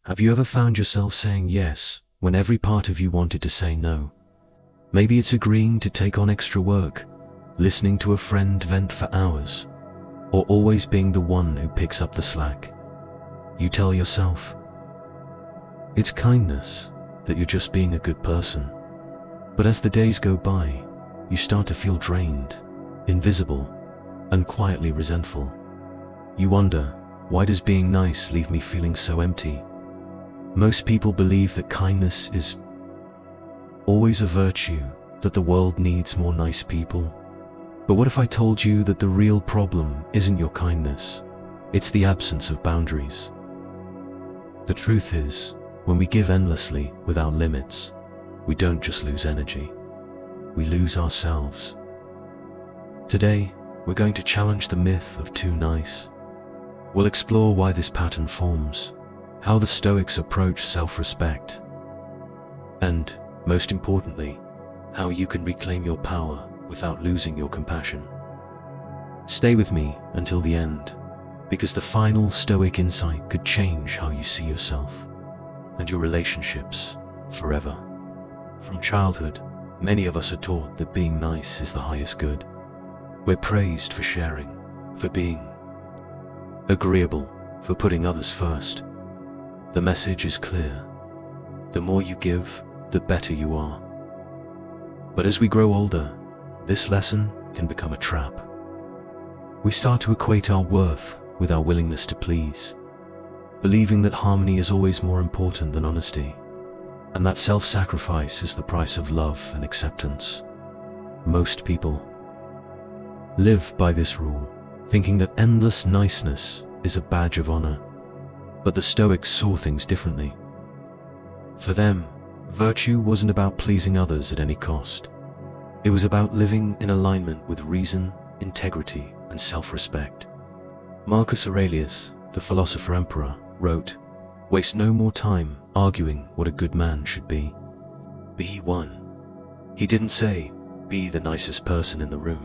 Have you ever found yourself saying yes when every part of you wanted to say no? Maybe it's agreeing to take on extra work, listening to a friend vent for hours, or always being the one who picks up the slack. You tell yourself, it's kindness, that you're just being a good person. But as the days go by, you start to feel drained, invisible, and quietly resentful. You wonder, why does being nice leave me feeling so empty? Most people believe that kindness is always a virtue, that the world needs more nice people. But what if I told you that the real problem isn't your kindness, it's the absence of boundaries? The truth is, when we give endlessly without limits, we don't just lose energy, we lose ourselves. Today, we're going to challenge the myth of too nice. We'll explore why this pattern forms, how the Stoics approach self-respect, and, most importantly, how you can reclaim your power without losing your compassion. Stay with me until the end, because the final Stoic insight could change how you see yourself and your relationships forever. From childhood, many of us are taught that being nice is the highest good. We're praised for sharing, for being agreeable, for putting others first. The message is clear. The more you give, the better you are. But as we grow older, this lesson can become a trap. We start to equate our worth with our willingness to please, believing that harmony is always more important than honesty, and that self-sacrifice is the price of love and acceptance. Most people live by this rule, thinking that endless niceness is a badge of honor. But the Stoics saw things differently. For them, virtue wasn't about pleasing others at any cost. It was about living in alignment with reason, integrity, and self-respect. Marcus Aurelius, the philosopher-emperor, wrote, "Waste no more time arguing what a good man should be. Be one." He didn't say, "Be the nicest person in the room."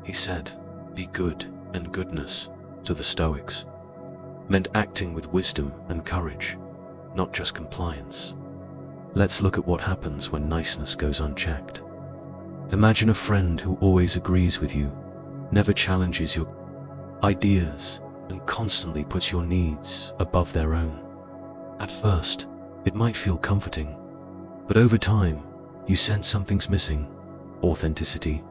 He said, "Be good," and goodness, to the Stoics, meant acting with wisdom and courage, not just compliance. Let's look at what happens when niceness goes unchecked. Imagine a friend who always agrees with you, never challenges your ideas, and constantly puts your needs above their own. At first, it might feel comforting, but over time, you sense something's missing: authenticity.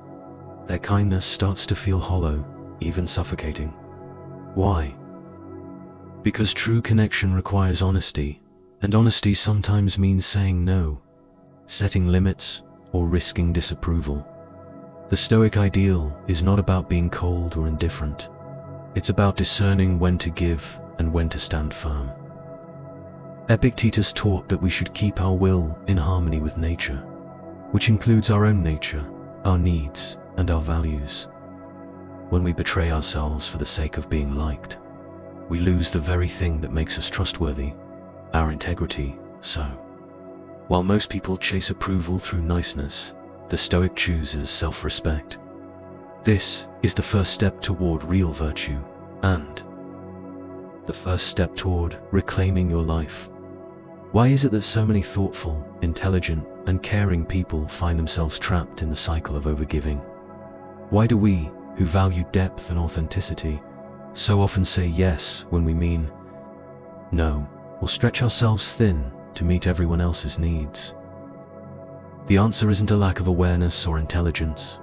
Their kindness starts to feel hollow, even suffocating. Why? Because true connection requires honesty, and honesty sometimes means saying no, setting limits, or risking disapproval. The Stoic ideal is not about being cold or indifferent. It's about discerning when to give and when to stand firm. Epictetus taught that we should keep our will in harmony with nature, which includes our own nature, our needs, and our values. When we betray ourselves for the sake of being liked, we lose the very thing that makes us trustworthy, our integrity. So, while most people chase approval through niceness, the Stoic chooses self-respect. This is the first step toward real virtue, and the first step toward reclaiming your life. Why is it that so many thoughtful, intelligent, and caring people find themselves trapped in the cycle of overgiving? Why do we, who value depth and authenticity, so often say yes when we mean no, or stretch ourselves thin to meet everyone else's needs? The answer isn't a lack of awareness or intelligence.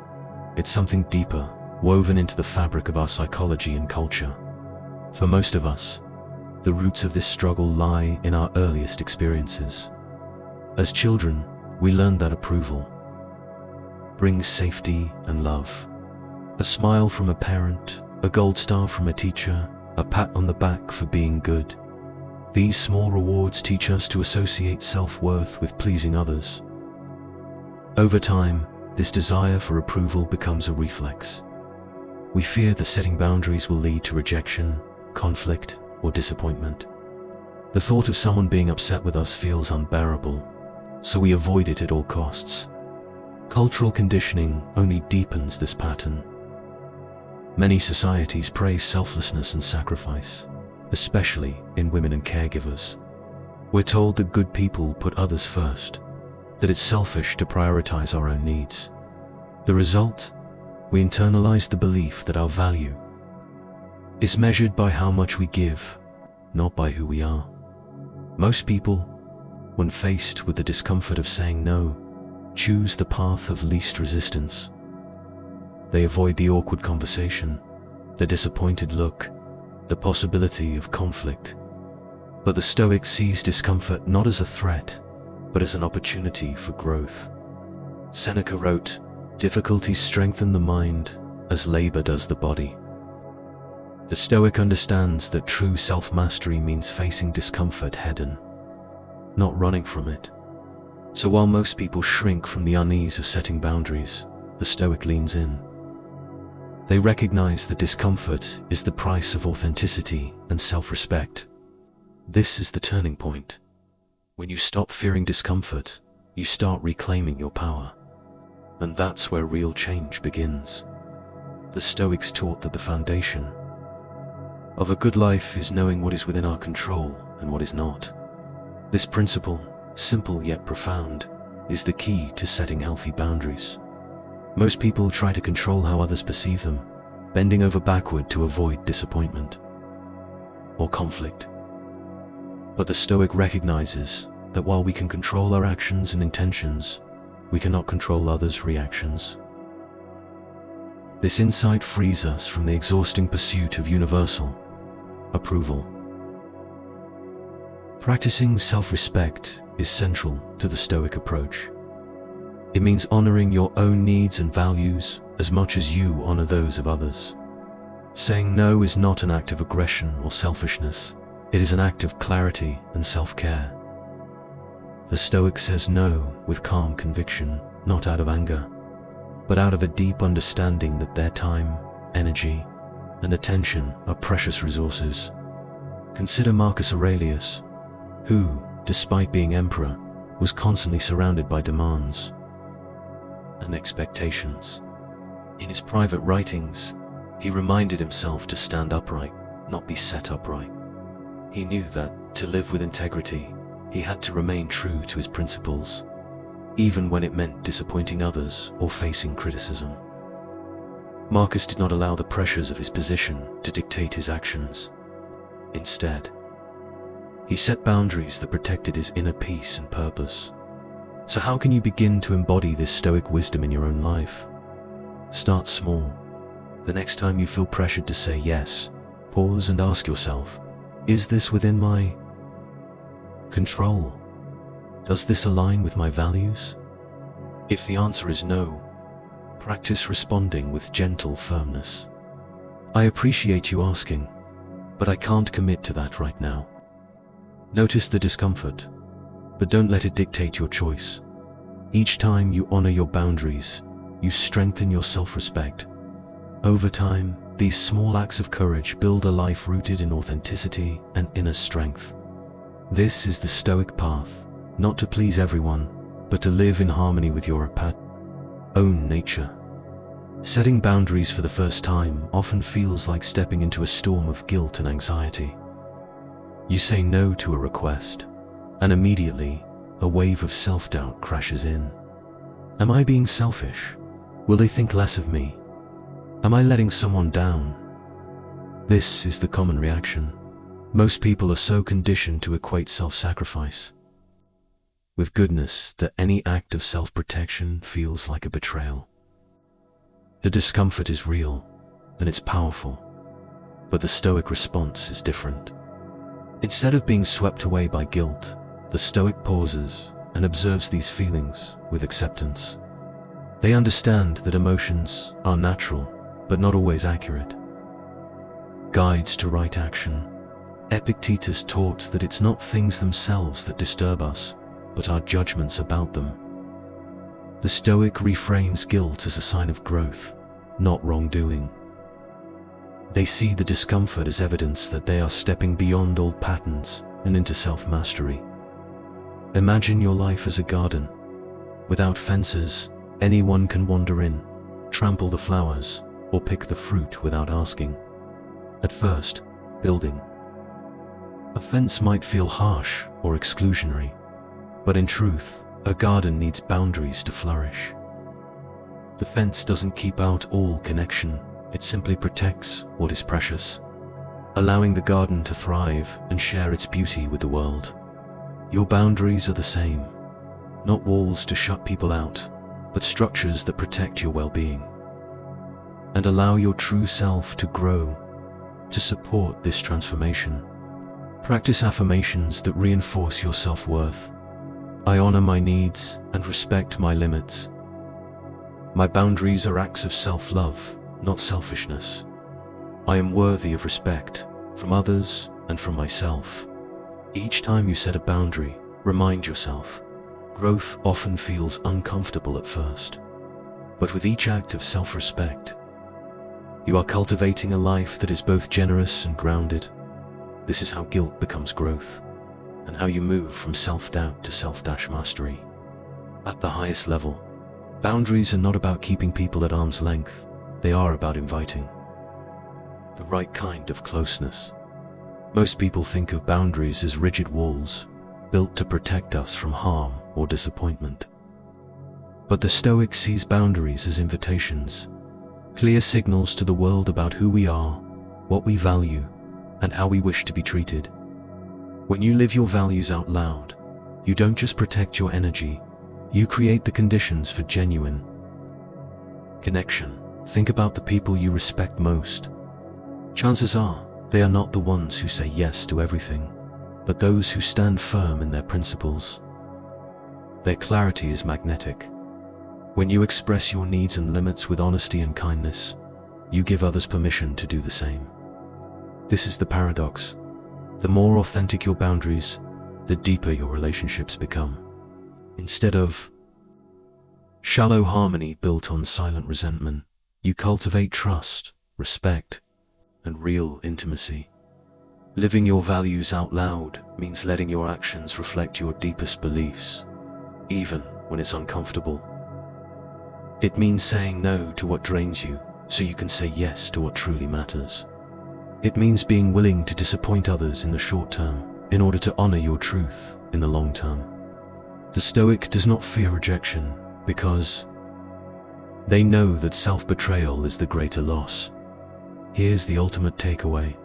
It's something deeper, woven into the fabric of our psychology and culture. For most of us, the roots of this struggle lie in our earliest experiences. As children, we learned that approval brings safety and love. A smile from a parent, a gold star from a teacher, a pat on the back for being good. These small rewards teach us to associate self-worth with pleasing others. Over time, this desire for approval becomes a reflex. We fear that setting boundaries will lead to rejection, conflict, or disappointment. The thought of someone being upset with us feels unbearable, so we avoid it at all costs. Cultural conditioning only deepens this pattern. Many societies praise selflessness and sacrifice, especially in women and caregivers. We're told that good people put others first, that it's selfish to prioritize our own needs. The result? We internalize the belief that our value is measured by how much we give, not by who we are. Most people, when faced with the discomfort of saying no, choose the path of least resistance. They avoid the awkward conversation, the disappointed look, the possibility of conflict. But the Stoic sees discomfort not as a threat, but as an opportunity for growth. Seneca wrote, "Difficulties strengthen the mind as labor does the body." The Stoic understands that true self-mastery means facing discomfort head-on, not running from it. So while most people shrink from the unease of setting boundaries, the Stoic leans in. They recognize that discomfort is the price of authenticity and self-respect. This is the turning point. When you stop fearing discomfort, you start reclaiming your power. And that's where real change begins. The Stoics taught that the foundation of a good life is knowing what is within our control and what is not. This principle, simple yet profound, is the key to setting healthy boundaries. Most people try to control how others perceive them, bending over backward to avoid disappointment or conflict. But the Stoic recognizes that while we can control our actions and intentions, we cannot control others' reactions. This insight frees us from the exhausting pursuit of universal approval. Practicing self-respect is central to the Stoic approach. It means honoring your own needs and values as much as you honor those of others. Saying no is not an act of aggression or selfishness. It is an act of clarity and self-care. The Stoic says no with calm conviction, not out of anger, but out of a deep understanding that their time, energy, and attention are precious resources. Consider Marcus Aurelius, who, despite being emperor, was constantly surrounded by demands and expectations. In his private writings, he reminded himself to stand upright, not be set upright. He knew that, to live with integrity, he had to remain true to his principles, even when it meant disappointing others or facing criticism. Marcus did not allow the pressures of his position to dictate his actions. Instead, he set boundaries that protected his inner peace and purpose. So how can you begin to embody this Stoic wisdom in your own life? Start small. The next time you feel pressured to say yes, pause and ask yourself, is this within my control? Does this align with my values? If the answer is no, practice responding with gentle firmness. I appreciate you asking, but I can't commit to that right now. Notice the discomfort, but don't let it dictate your choice. Each time you honor your boundaries, you strengthen your self-respect. Over time, these small acts of courage build a life rooted in authenticity and inner strength. This is the Stoic path, not to please everyone, but to live in harmony with your own nature. Setting boundaries for the first time often feels like stepping into a storm of guilt and anxiety. You say no to a request, and immediately, a wave of self-doubt crashes in. Am I being selfish? Will they think less of me? Am I letting someone down? This is the common reaction. Most people are so conditioned to equate self-sacrifice with goodness that any act of self-protection feels like a betrayal. The discomfort is real, and it's powerful, but the Stoic response is different. Instead of being swept away by guilt, the Stoic pauses and observes these feelings with acceptance. They understand that emotions are natural, but not always accurate. Guides to right action. Epictetus taught that it's not things themselves that disturb us, but our judgments about them. The Stoic reframes guilt as a sign of growth, not wrongdoing. They see the discomfort as evidence that they are stepping beyond old patterns and into self-mastery. Imagine your life as a garden. Without fences, anyone can wander in, trample the flowers, or pick the fruit without asking. At first, building A fence might feel harsh or exclusionary, but in truth, a garden needs boundaries to flourish. The fence doesn't keep out all connection, it simply protects what is precious, allowing the garden to thrive and share its beauty with the world. Your boundaries are the same, not walls to shut people out, but structures that protect your well-being and allow your true self to grow. To support this transformation, practice affirmations that reinforce your self-worth. I honor my needs and respect my limits. My boundaries are acts of self-love, not selfishness. I am worthy of respect from others and from myself. Each time you set a boundary, remind yourself, growth often feels uncomfortable at first. But with each act of self-respect, you are cultivating a life that is both generous and grounded. This is how guilt becomes growth, and how you move from self-doubt to self-mastery. At the highest level, boundaries are not about keeping people at arm's length, they are about inviting the right kind of closeness. Most people think of boundaries as rigid walls, built to protect us from harm or disappointment. But the Stoic sees boundaries as invitations, clear signals to the world about who we are, what we value, and how we wish to be treated. When you live your values out loud, you don't just protect your energy, you create the conditions for genuine connection. Think about the people you respect most. Chances are, they are not the ones who say yes to everything, but those who stand firm in their principles. Their clarity is magnetic. When you express your needs and limits with honesty and kindness, you give others permission to do the same. This is the paradox. The more authentic your boundaries, the deeper your relationships become. Instead of shallow harmony built on silent resentment, you cultivate trust, respect, and real intimacy. Living your values out loud means letting your actions reflect your deepest beliefs, even when it's uncomfortable. It means saying no to what drains you, so you can say yes to what truly matters. It means being willing to disappoint others in the short term, in order to honor your truth in the long term. The Stoic does not fear rejection, because they know that self-betrayal is the greater loss. Here's the ultimate takeaway.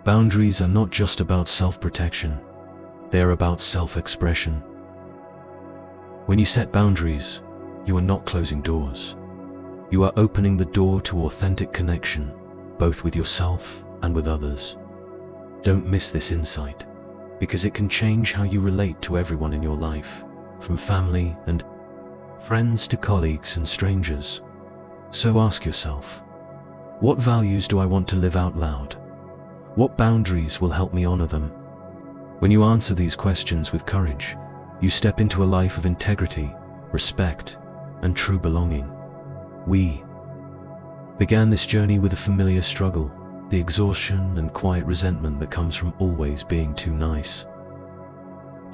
Boundaries are not just about self-protection, they are about self-expression. When you set boundaries, you are not closing doors. You are opening the door to authentic connection, both with yourself and with others. Don't miss this insight, because it can change how you relate to everyone in your life, from family and friends to colleagues and strangers. So ask yourself, what values do I want to live out loud? What boundaries will help me honor them? When you answer these questions with courage, you step into a life of integrity, respect, and true belonging. We began this journey with a familiar struggle, the exhaustion and quiet resentment that comes from always being too nice.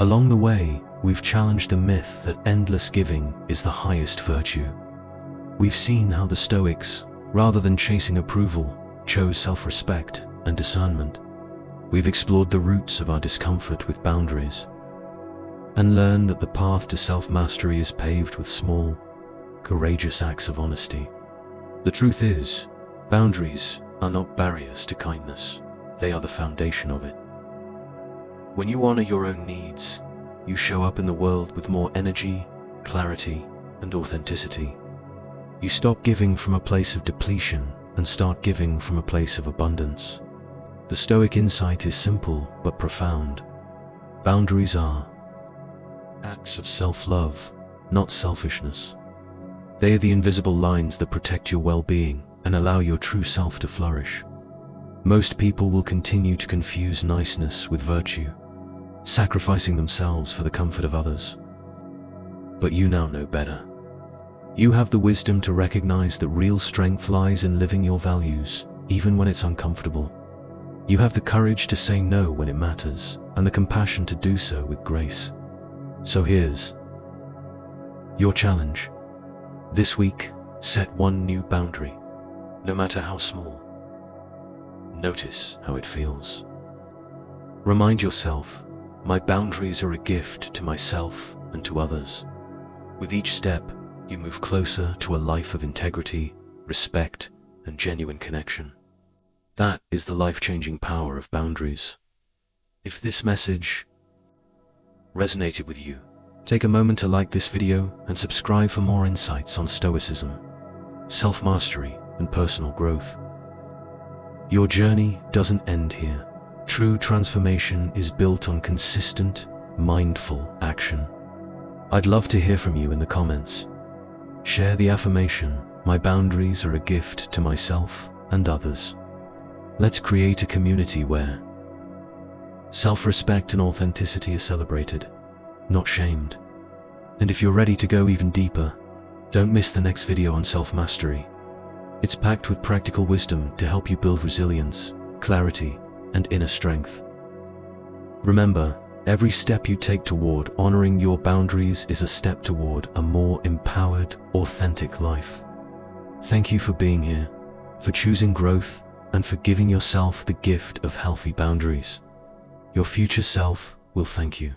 Along the way, we've challenged the myth that endless giving is the highest virtue. We've seen how the Stoics, rather than chasing approval, chose self-respect and discernment. We've explored the roots of our discomfort with boundaries, and learned that the path to self-mastery is paved with small, courageous acts of honesty. The truth is, boundaries are not barriers to kindness, they are the foundation of it. When you honor your own needs, you show up in the world with more energy, clarity, and authenticity. You stop giving from a place of depletion and start giving from a place of abundance. The Stoic insight is simple but profound. Boundaries are acts of self-love, not selfishness. They are the invisible lines that protect your well-being and allow your true self to flourish. Most people will continue to confuse niceness with virtue, sacrificing themselves for the comfort of others. But you now know better. You have the wisdom to recognize that real strength lies in living your values, even when it's uncomfortable. You have the courage to say no when it matters, and the compassion to do so with grace. So here's your challenge. This week, set one new boundary, no matter how small. Notice how it feels. Remind yourself, my boundaries are a gift to myself and to others. With each step, you move closer to a life of integrity, respect, and genuine connection. That is the life-changing power of boundaries. If this message resonated with you, take a moment to like this video and subscribe for more insights on Stoicism, self-mastery, and personal growth. Your journey doesn't end here. True transformation is built on consistent, mindful action. I'd love to hear from you in the comments. Share the affirmation, my boundaries are a gift to myself and others. Let's create a community where self-respect and authenticity are celebrated, not shamed. And if you're ready to go even deeper, don't miss the next video on self-mastery. It's packed with practical wisdom to help you build resilience, clarity, and inner strength. Remember, every step you take toward honoring your boundaries is a step toward a more empowered, authentic life. Thank you for being here, for choosing growth, and for giving yourself the gift of healthy boundaries. Your future self will thank you.